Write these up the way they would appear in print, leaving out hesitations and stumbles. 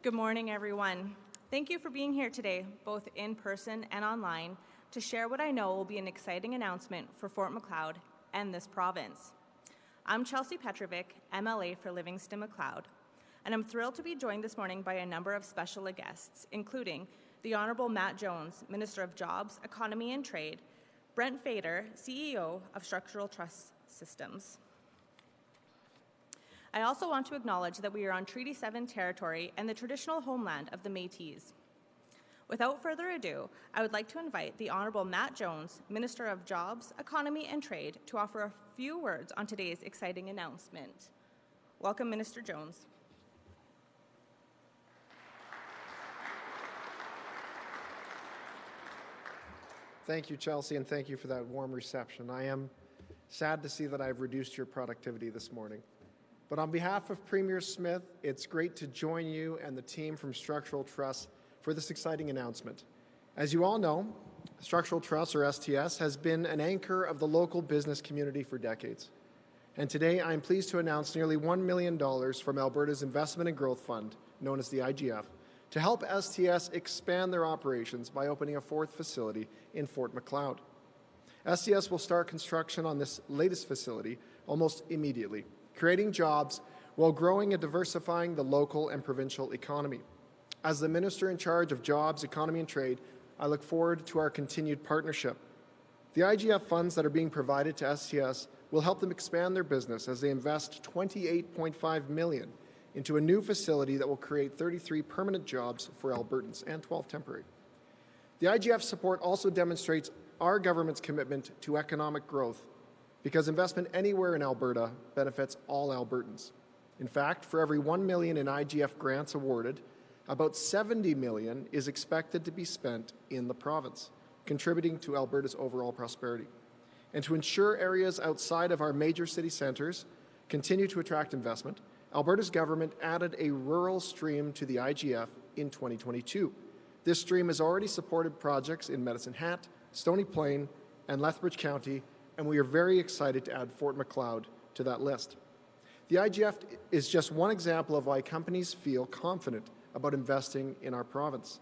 Good morning, everyone. Thank you for being here today, both in person and online, to share what I know will be an exciting announcement for Fort Macleod and this province. I'm Chelsea Petrovic, MLA for Livingston Macleod, and I'm thrilled to be joined this morning by a number of special guests, including the Honourable Matt Jones, Minister of Jobs, Economy and Trade, Brent Fader, CEO of Structural Trust Systems. I also want to acknowledge that we are on Treaty 7 territory and the traditional homeland of the Métis. Without further ado, I would like to invite the Honourable Matt Jones, Minister of Jobs, Economy and Trade, to offer a few words on today's exciting announcement. Welcome, Minister Jones. Thank you, Chelsea, and thank you for that warm reception. I am sad to see that I've reduced your productivity this morning. But on behalf of Premier Smith, it's great to join you and the team from Structural Trust for this exciting announcement. As you all know, Structural Trust, or STS, has been an anchor of the local business community for decades. And today, I am pleased to announce nearly $1 million from Alberta's Investment and Growth Fund, known as the IGF, to help STS expand their operations by opening a fourth facility in Fort Macleod. STS will start construction on this latest facility almost immediately, creating jobs while growing and diversifying the local and provincial economy. As the Minister in charge of Jobs, Economy and Trade, I look forward to our continued partnership. The IGF funds that are being provided to STS will help them expand their business as they invest $28.5 million into a new facility that will create 33 permanent jobs for Albertans and 12 temporary. The IGF support also demonstrates our government's commitment to economic growth, because investment anywhere in Alberta benefits all Albertans. In fact, for every $1 million in IGF grants awarded, about $70 million is expected to be spent in the province, contributing to Alberta's overall prosperity. And to ensure areas outside of our major city centres continue to attract investment, Alberta's government added a rural stream to the IGF in 2022. This stream has already supported projects in Medicine Hat, Stony Plain, and Lethbridge County, and we are very excited to add Fort Macleod to that list. The IGF is just one example of why companies feel confident about investing in our province.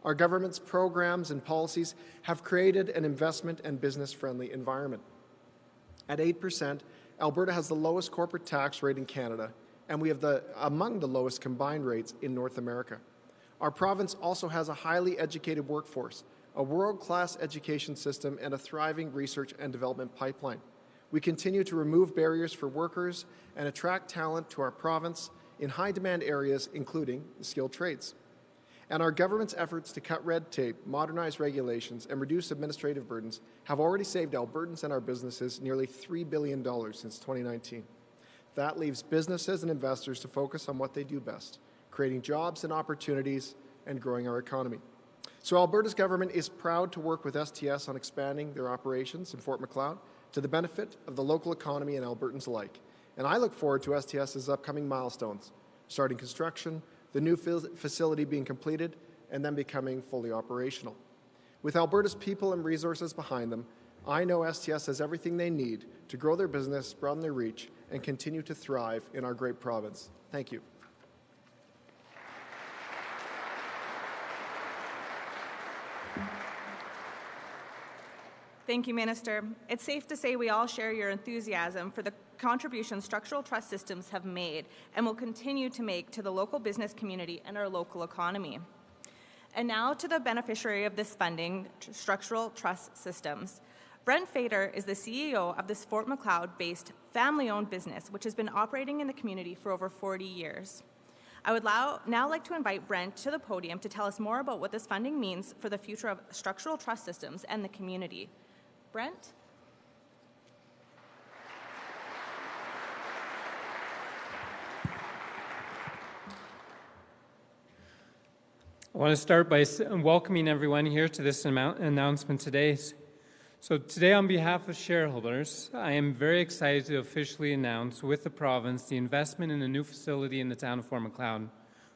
Our government's programs and policies have created an investment and business-friendly environment. At 8%, Alberta has the lowest corporate tax rate in Canada, and we have among the lowest combined rates in North America. Our province also has a highly educated workforce, a world-class education system, and a thriving research and development pipeline. We continue to remove barriers for workers and attract talent to our province in high-demand areas, including the skilled trades. And our government's efforts to cut red tape, modernize regulations, and reduce administrative burdens have already saved Albertans and our businesses nearly $3 billion since 2019. That leaves businesses and investors to focus on what they do best, creating jobs and opportunities and growing our economy. So Alberta's government is proud to work with STS on expanding their operations in Fort Macleod to the benefit of the local economy and Albertans alike. And I look forward to STS's upcoming milestones, starting construction, the new facility being completed, and then becoming fully operational. With Alberta's people and resources behind them, I know STS has everything they need to grow their business, broaden their reach, and continue to thrive in our great province. Thank you. Thank you, Minister. It's safe to say we all share your enthusiasm for the contributions Structural Trust Systems have made and will continue to make to the local business community and our local economy. And now to the beneficiary of this funding, Structural Trust Systems. Brent Fader is the CEO of this Fort Macleod-based family-owned business, which has been operating in the community for over 40 years. I would now like to invite Brent to the podium to tell us more about what this funding means for the future of Structural Trust Systems and the community. Brent? I want to start by welcoming everyone here to this announcement today. So today, on behalf of shareholders, I am very excited to officially announce with the province the investment in a new facility in the town of Fort Macleod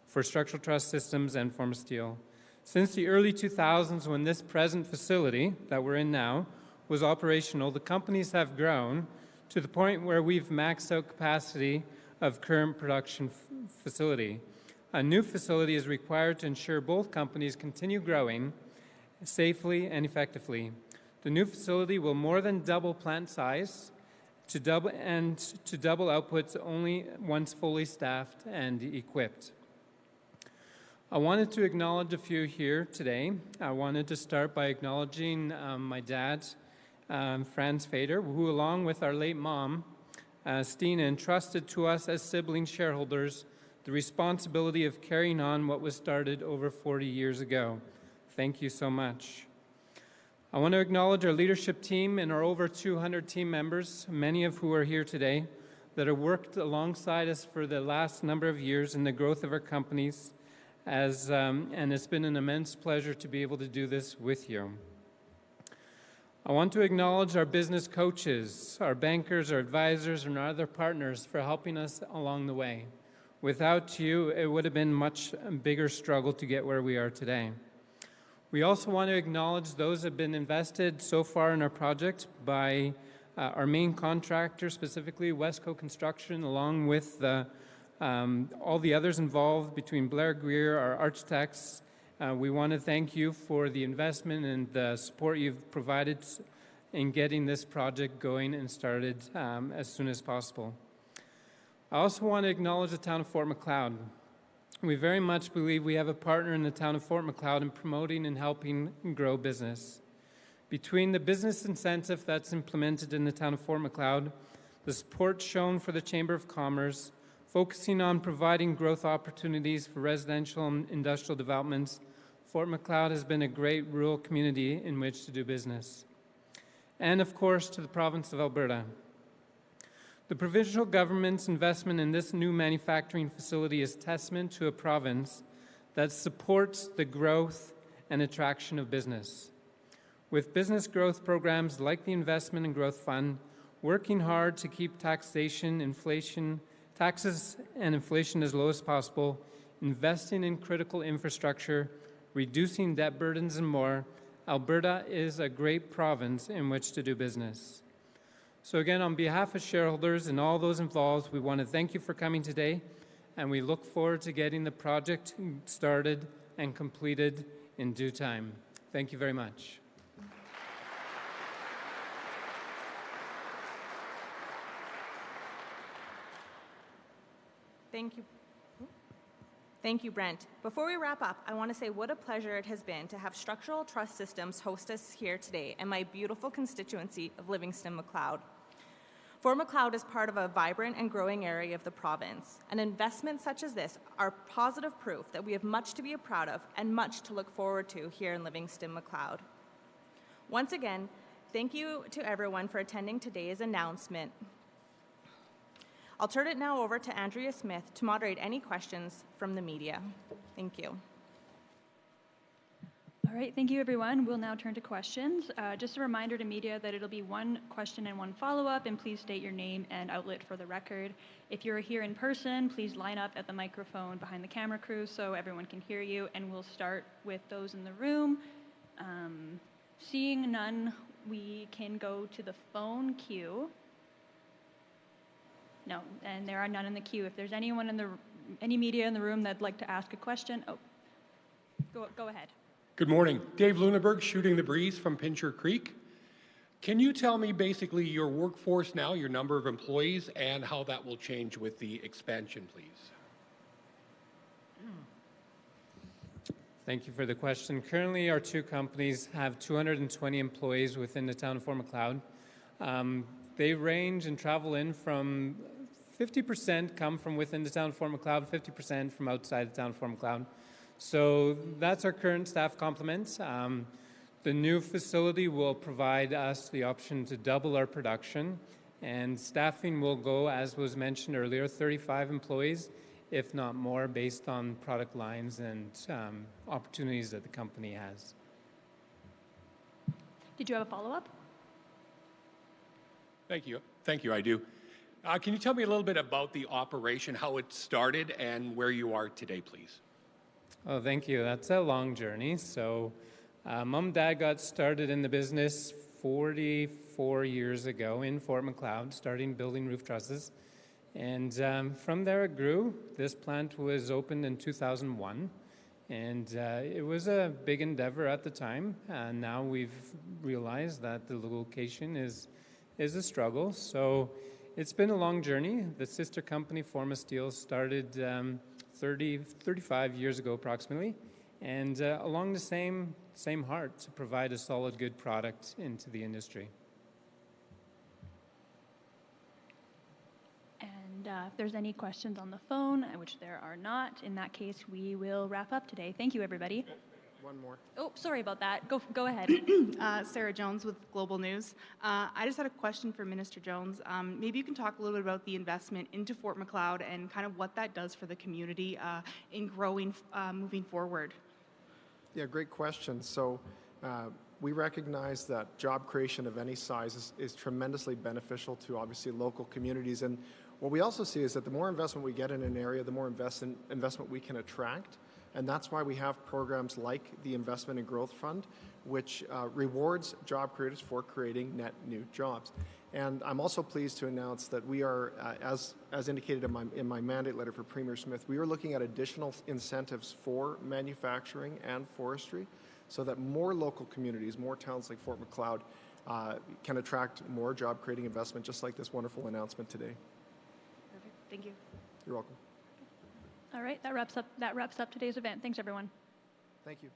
for Structural Trust Systems and Forma Steel. Since the early 2000s, when this present facility that we're in now was operational, the companies have grown to the point where we've maxed out capacity of current production facility. A new facility is required to ensure both companies continue growing safely and effectively. The new facility will more than double plant size to double outputs only once fully staffed and equipped. I wanted to acknowledge a few here today. I wanted to start by acknowledging my dad, Franz Fader, who along with our late mom, Stina, entrusted to us as sibling shareholders the responsibility of carrying on what was started over 40 years ago. Thank you so much. I want to acknowledge our leadership team and our over 200 team members, many of who are here today, that have worked alongside us for the last number of years in the growth of our companies, and it's been an immense pleasure to be able to do this with you. I want to acknowledge our business coaches, our bankers, our advisors, and our other partners for helping us along the way. Without you, it would have been a much bigger struggle to get where we are today. We also want to acknowledge those who have been invested so far in our project by our main contractor, specifically Westco Construction, along with all the others involved between Blair Greer, our architects. We want to thank you for the investment and the support you've provided in getting this project going and started as soon as possible. I also want to acknowledge the town of Fort Macleod. We very much believe we have a partner in the town of Fort Macleod in promoting and helping grow business. Between the business incentive that's implemented in the town of Fort Macleod, the support shown for the Chamber of Commerce, focusing on providing growth opportunities for residential and industrial developments, Fort Macleod has been a great rural community in which to do business. And of course, to the province of Alberta. The provincial government's investment in this new manufacturing facility is testament to a province that supports the growth and attraction of business. With business growth programs like the Investment and Growth Fund, working hard to keep taxes and inflation as low as possible, investing in critical infrastructure, reducing debt burdens, and more, Alberta is a great province in which to do business. So again, on behalf of shareholders and all those involved, we want to thank you for coming today, and we look forward to getting the project started and completed in due time. Thank you very much. Thank you. Thank you, Brent. Before we wrap up, I want to say what a pleasure it has been to have Structural Trust Systems host us here today in my beautiful constituency of Livingston-Macleod. Fort Macleod is part of a vibrant and growing area of the province, and investments such as this are positive proof that we have much to be proud of and much to look forward to here in Livingston-Macleod. Once again, thank you to everyone for attending today's announcement. I'll turn it now over to Andrea Smith to moderate any questions from the media. Thank you. All right, thank you, everyone. We'll now turn to questions. Just a reminder to media that it'll be one question and one follow-up, and please state your name and outlet for the record. If you're here in person, please line up at the microphone behind the camera crew so everyone can hear you, and we'll start with those in the room. Seeing none, we can go to the phone queue. No, and there are none in the queue. If there's anyone any media in the room that'd like to ask a question, go ahead. Good morning. Dave Luneberg, Shooting the Breeze from Pincher Creek. Can you tell me basically your workforce now, your number of employees, and how that will change with the expansion, please? Thank you for the question. Currently, our two companies have 220 employees within the town of Fort Macleod. They range and travel in from 50% come from within the town of Fort Macleod, 50% from outside the town of Fort Macleod. So that's our current staff complement. The new facility will provide us the option to double our production, and staffing will go, as was mentioned earlier, 35 employees, if not more, based on product lines and opportunities that the company has. Did you have a follow-up? Thank you, I do. Can you tell me a little bit about the operation, how it started, and where you are today, please? Oh, thank you. That's a long journey. So Mom and Dad got started in the business 44 years ago in Fort Macleod, starting building roof trusses. And from there it grew. This plant was opened in 2001, and it was a big endeavor at the time. And now we've realized that the location is a struggle. So it's been a long journey. The sister company, Forma Steel, started 35 years ago approximately, and along the same heart, to provide a solid, good product into the industry. And if there's any questions on the phone, which there are not, in that case, we will wrap up today. Thank you, everybody. One more. Oh, sorry about that. Go ahead. Sarah Jones with Global News. I just had a question for Minister Jones. Maybe you can talk a little bit about the investment into Fort Macleod and kind of what that does for the community in growing moving forward. Yeah, great question. So we recognize that job creation of any size is tremendously beneficial to obviously local communities. And what we also see is that the more investment we get in an area, the more investment we can attract. And that's why we have programs like the Investment and Growth Fund, which rewards job creators for creating net new jobs. And I'm also pleased to announce that we are, as indicated in my mandate letter for Premier Smith, we are looking at additional incentives for manufacturing and forestry so that more local communities, more towns like Fort Macleod can attract more job creating investment, just like this wonderful announcement today. Perfect. Thank you. You're welcome. All right, that wraps up today's event. Thanks, everyone. Thank you.